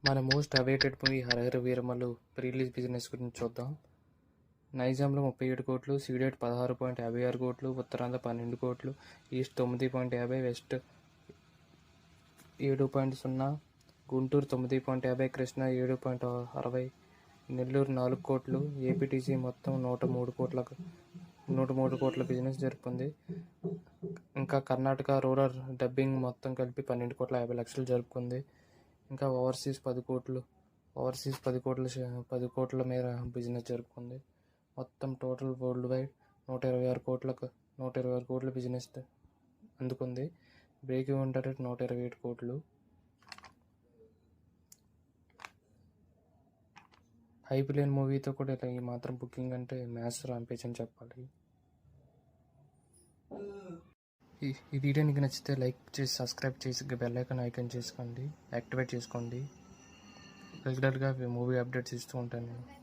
మన most awaited movie హరహర Veeramallu pre-release business గురించి చూద్దాం. నైజాంలో 37 కోట్లు, సీడెడ్ 16.56 కోట్లు, ఉత్తరాంధ్ర 12 కోట్లు, ఈస్ట్ 9.50, వెస్ట్ 7.0, గుంటూరు 9.50, కృష్ణా 7.60, నెల్లూరు 4 కోట్లు, ఏపీటీసీ మొత్తం 103 కోట్ల బిజినెస్ జరుపుకుంది. ఇంకా కర్ణాటక రూరల్ డబ్బింగ్ మొత్తం కలిపి 12,50,00,000 జరుపుకుంది. ఇంకా ఓవర్సీస్ 10 కోట్ల మేర బిజినెస్ జరుపుకుంది. మొత్తం టోటల్ వరల్డ్ వైడ్ 126 కోట్ల బిజినెస్ అందుకుంది. బ్రేక్ ఈవెన్ రేట్ 127 కోట్లు. హైప్ లేని మూవీతో కూడా ఇలా ఈ మాత్రం బుకింగ్ అంటే మ్యాథ్స్ రాంపేజ్ అని చెప్పాలి. ఈ వీడియో మీకు నచ్చితే లైక్ చేసి సబ్స్క్రైబ్ చేసి బెల్ ఐకాన్ యాక్టివేట్ చేసుకోండి. రెగ్యులర్గా మూవీ అప్డేట్స్ ఇస్తూ ఉంటాను నేను.